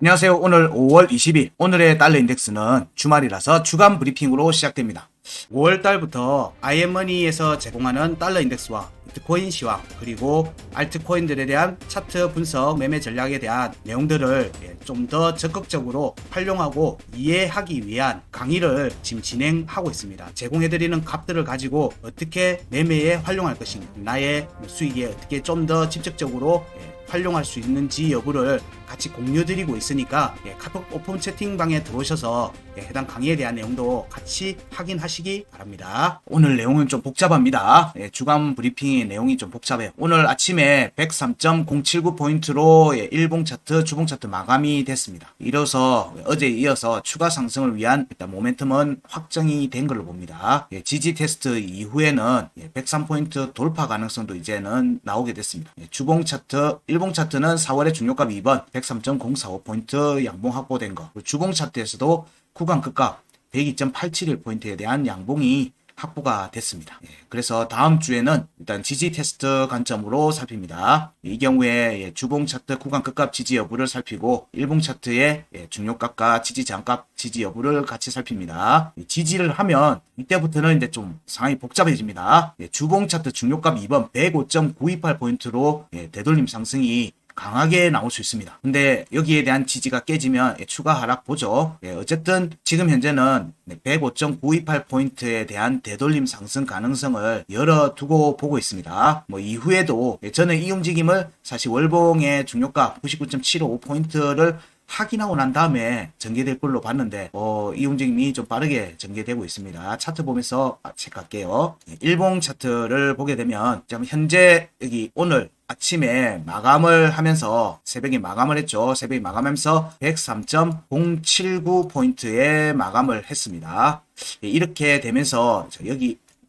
안녕하세요. 오늘 5월 20일 오늘의 달러 인덱스는 주말이라서 주간 브리핑으로 시작됩니다. 5월 달부터 아이엠머니에서 제공하는 달러 인덱스와 비트코인 시황 그리고 알트코인들에 대한 차트 분석 매매 전략에 대한 내용들을 좀 더 적극적으로 활용하고 이해하기 위한 강의를 지금 진행하고 있습니다. 제공해드리는 값들을 가지고 어떻게 매매에 활용할 것인가, 나의 수익에 어떻게 좀 더 직접적으로 활용할 수 있는지 여부를 같이 공유드리고 있으니까 카톡 오픈 채팅방에 들어오셔서 해당 강의에 대한 내용도 같이 확인하시기 바랍니다. 오늘 내용은 좀 복잡합니다. 주간 브리핑의 내용이 좀 복잡해요. 오늘 아침에 103.079포인트로 일봉 차트, 주봉 차트 마감이 됐습니다. 이로써 어제에 이어서 추가 상승을 위한 일단 모멘텀은 확정이 된 걸로 봅니다. 지지 테스트 이후에는 103포인트 돌파 가능성도 이제는 나오게 됐습니다. 주봉 차트, 일봉 차트는 4월의 중요값 2번 103.045포인트 양봉 확보된 거, 주봉 차트에서도 구간 끝값 102.871포인트에 대한 양봉이 확보가 됐습니다. 그래서 다음 주에는 일단 지지 테스트 관점으로 살핍니다. 이 경우에 주봉 차트 구간 끝값 지지 여부를 살피고 일봉 차트의 중요값과 지지 저항값 지지 여부를 같이 살핍니다. 지지를 하면 이때부터는 이제 좀 상황이 복잡해집니다. 주봉 차트 중요값 2번 105.928포인트로 되돌림 상승이 강하게 나올 수 있습니다. 근데 여기에 대한 지지가 깨지면 추가 하락 보죠. 어쨌든 지금 현재는 105.928포인트에 대한 되돌림 상승 가능성을 열어두고 보고 있습니다. 이후에도 저는 이 움직임을 사실 월봉의 중요가 99.755포인트를 확인하고 난 다음에 전개될 걸로 봤는데 이 움직임이 좀 빠르게 전개되고 있습니다. 차트 보면서 체크할게요. 일봉 차트를 보게 되면 현재 여기 오늘 아침에 마감을 하면서 새벽에 마감을 했죠. 새벽에 마감하면서 103.079포인트에 마감을 했습니다. 이렇게 되면서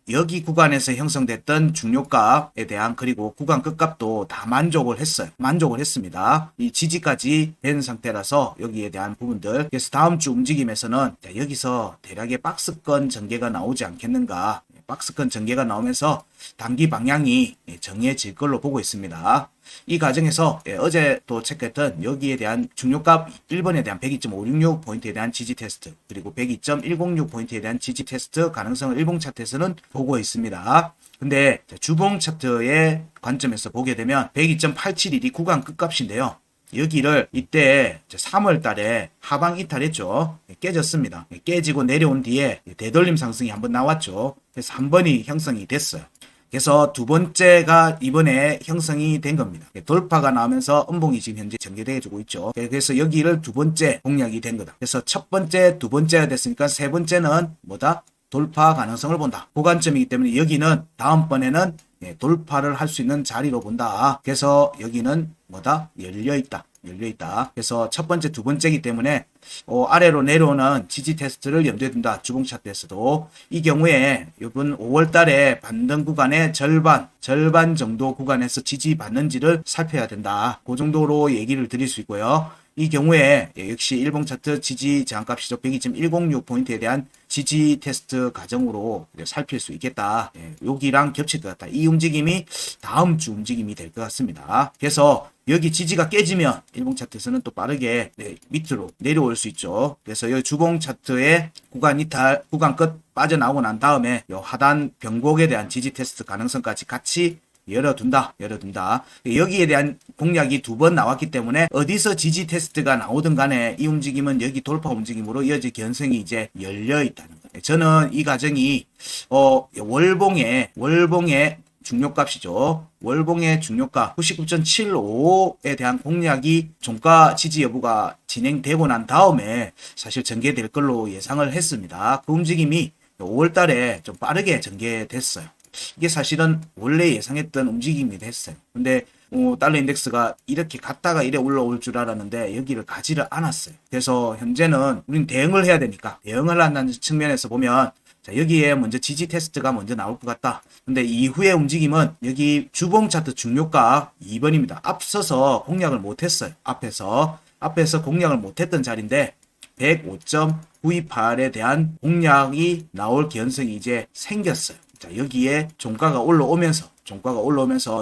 여기 구간에서 형성됐던 중요값에 대한 그리고 구간 끝값도 다 만족을 했어요. 만족을 했습니다. 이 지지까지 된 상태라서 여기에 대한 부분들. 그래서 다음 주 움직임에서는 여기서 대략의 박스권 전개가 나오지 않겠는가. 박스권 전개가 나오면서 단기 방향이 정해질 걸로 보고 있습니다. 이 과정에서 어제 또 체크했던 여기에 대한 중요값 1번에 대한 102.566포인트에 대한 지지 테스트 그리고 102.106포인트에 대한 지지 테스트 가능성을 일봉 차트에서는 보고 있습니다. 근데 주봉 차트의 관점에서 보게 되면 102.871이 구간 끝값인데요. 여기를 이때 3월 달에 하방 이탈했죠. 깨졌습니다. 깨지고 내려온 뒤에 되돌림 상승이 한번 나왔죠. 그래서 한 번이 형성이 됐어요. 그래서 두 번째가 이번에 형성이 된 겁니다. 돌파가 나오면서 음봉이 지금 현재 전개되어주고 있죠. 그래서 여기를 두 번째 공략이 된 거다. 그래서 첫 번째, 두 번째가 됐으니까 세 번째는 뭐다? 돌파 가능성을 본다. 고관점이기 때문에 여기는 다음번에는 돌파를 할 수 있는 자리로 본다. 그래서 여기는 뭐다? 열려있다. 그래서 첫 번째, 두 번째이기 때문에 아래로 내려오는 지지 테스트를 염두에 둔다. 주봉 차트에서도 이 경우에 이번 5월 달에 반등 구간의 절반 정도 구간에서 지지 받는지를 살펴야 된다. 그 정도로 얘기를 드릴 수 있고요. 이 경우에 역시 일봉 차트 지지 저항값이죠. 102.106포인트에 대한 지지 테스트 과정으로 살필 수 있겠다. 여기랑 겹칠 것 같다. 이 움직임이 다음 주 움직임이 될 것 같습니다. 그래서 여기 지지가 깨지면 일봉 차트에서는 또 빠르게 밑으로 내려올 수 있죠. 그래서 이 주봉 차트의 구간 이탈, 구간 끝 빠져나오고 난 다음에 이 하단 변곡에 대한 지지 테스트 가능성까지 같이 열어둔다. 여기에 대한 공략이 두 번 나왔기 때문에 어디서 지지 테스트가 나오든 간에 이 움직임은 여기 돌파 움직임으로 이어질 가능성이 이제 열려 있다는 거예요. 저는 이 과정이 월봉의 중요값이죠. 월봉의 중요가 99.75에 대한 공략이 종가 지지 여부가 진행되고 난 다음에 사실 전개될 걸로 예상을 했습니다. 그 움직임이 5월 달에 좀 빠르게 전개됐어요. 이게 사실은 원래 예상했던 움직임이 됐어요. 근데 달러 인덱스가 이렇게 갔다가 이래 올라올 줄 알았는데 여기를 가지를 않았어요. 그래서 현재는 우린 대응을 해야 되니까 대응을 한다는 측면에서 보면 여기에 먼저 지지 테스트가 먼저 나올 것 같다. 근데 이후의 움직임은 여기 주봉 차트 중요가 2번입니다. 앞서서 공략을 못했어요. 앞에서 공략을 못했던 자리인데 105.928에 대한 공략이 나올 가능성이 이제 생겼어요. 자, 여기에 종가가 올라오면서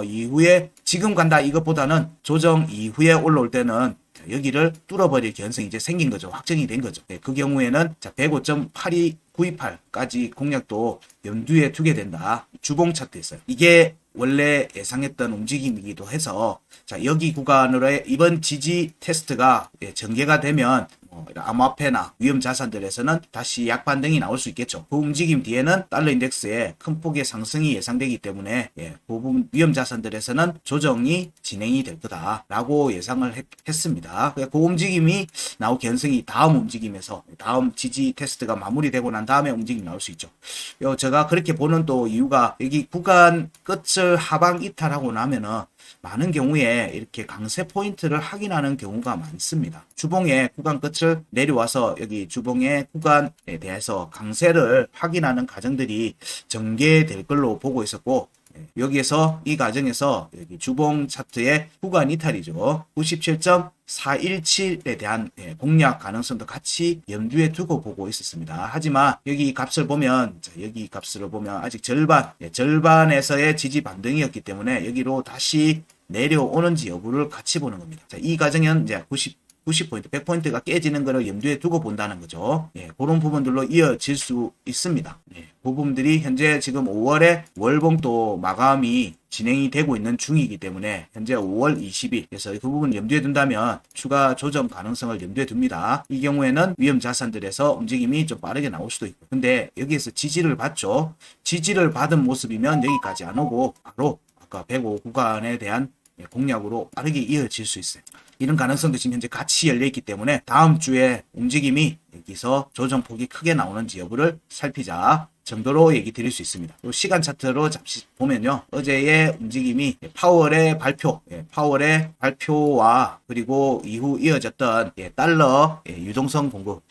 이후에 지금 간다 이것보다는 조정 이후에 올라올 때는 여기를 뚫어버릴 가능성이 이제 생긴 거죠. 확정이 된 거죠. 그 경우에는 자 105.8298까지 공략도 염두에 두게 된다. 주봉 차트에서요. 이게 원래 예상했던 움직임이기도 해서 자 여기 구간으로의 이번 지지 테스트가 전개가 되면 암호화폐나 위험 자산들에서는 다시 약반등이 나올 수 있겠죠. 그 움직임 뒤에는 달러 인덱스의 큰 폭의 상승이 예상되기 때문에 그 부분 위험 자산들에서는 조정이 진행이 될 거다라고 예상을 했습니다. 그 움직임이 나올 가능성이 다음 움직임에서 다음 지지 테스트가 마무리되고 난 다음에 움직임이 나올 수 있죠. 제가 그렇게 보는 또 이유가 여기 구간 끝을 하방 이탈하고 나면은 많은 경우에 이렇게 강세 포인트를 확인하는 경우가 많습니다. 주봉의 구간 끝을 내려와서 여기 주봉의 구간에 대해서 강세를 확인하는 과정들이 전개될 걸로 보고 있었고 여기에서 이 과정에서 여기 주봉 차트의 구간 이탈이죠. 97.417에 대한 공략 가능성도 같이 염두에 두고 보고 있었습니다. 하지만 여기 값을 보면 여기 값을 보면 아직 절반에서의 지지 반등이었기 때문에 여기로 다시 내려오는지 여부를 같이 보는 겁니다. 자, 이 과정은 이제 90포인트, 100포인트가 깨지는 것을 염두에 두고 본다는 거죠. 그런 부분들로 이어질 수 있습니다. 그 부분들이 현재 지금 5월에 월봉도 마감이 진행이 되고 있는 중이기 때문에 현재 5월 20일 그래서 그 부분 염두에 둔다면 추가 조정 가능성을 염두에 둡니다. 이 경우에는 위험 자산들에서 움직임이 좀 빠르게 나올 수도 있고 근데 여기에서 지지를 받죠. 지지를 받은 모습이면 여기까지 안 오고 바로 아까 105 구간에 대한 공략으로 빠르게 이어질 수 있어요. 이런 가능성도 지금 현재 같이 열려있기 때문에 다음 주에 움직임이 여기서 조정폭이 크게 나오는지 여부를 살피자 정도로 얘기 드릴 수 있습니다. 시간 차트로 잠시 보면요. 어제의 움직임이 파월의 발표와 그리고 이후 이어졌던 달러 유동성 공급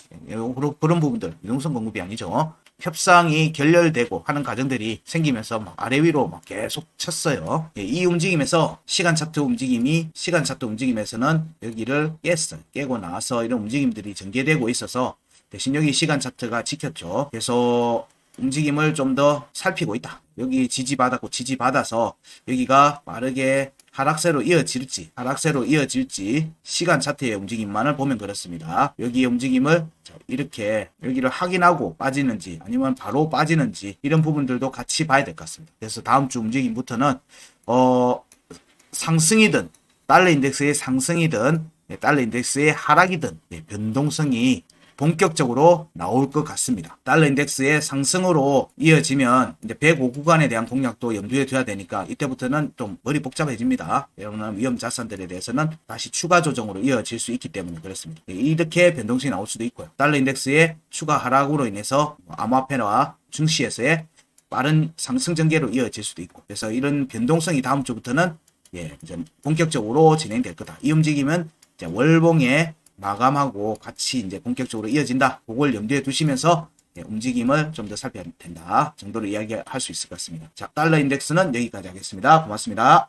그런 부분들 유동성 공급이 아니죠. 협상이 결렬되고 하는 과정들이 생기면서 막 아래 위로 막 계속 쳤어요. 이 움직임에서 시간 차트 움직임에서는 여기를 깼어요. 깨고 나서 이런 움직임들이 전개되고 있어서 대신 여기 시간 차트가 지켰죠. 그래서 움직임을 좀 더 살피고 있다. 여기 지지받았고 지지받아서 여기가 빠르게 하락세로 이어질지 시간 차트의 움직임만을 보면 그렇습니다. 여기의 움직임을 이렇게 여기를 확인하고 빠지는지 아니면 바로 빠지는지 이런 부분들도 같이 봐야 될 것 같습니다. 그래서 다음 주 움직임부터는 상승이든 달러 인덱스의 상승이든 달러 인덱스의 하락이든 변동성이 본격적으로 나올 것 같습니다. 달러 인덱스의 상승으로 이어지면 이제 105 구간에 대한 공략도 염두에 둬야 되니까 이때부터는 좀 머리 복잡해집니다. 여러분 위험 자산들에 대해서는 다시 추가 조정으로 이어질 수 있기 때문에 그렇습니다. 이렇게 변동성이 나올 수도 있고요. 달러 인덱스의 추가 하락으로 인해서 암호화폐와 증시에서의 빠른 상승 전개로 이어질 수도 있고 그래서 이런 변동성이 다음 주부터는 이제 본격적으로 진행될 거다. 이 움직임은 이제 월봉에 마감하고 같이 이제 본격적으로 이어진다. 그걸 염두에 두시면서 움직임을 좀 더 살펴야 된다 정도로 이야기할 수 있을 것 같습니다. 자, 달러 인덱스는 여기까지 하겠습니다. 고맙습니다.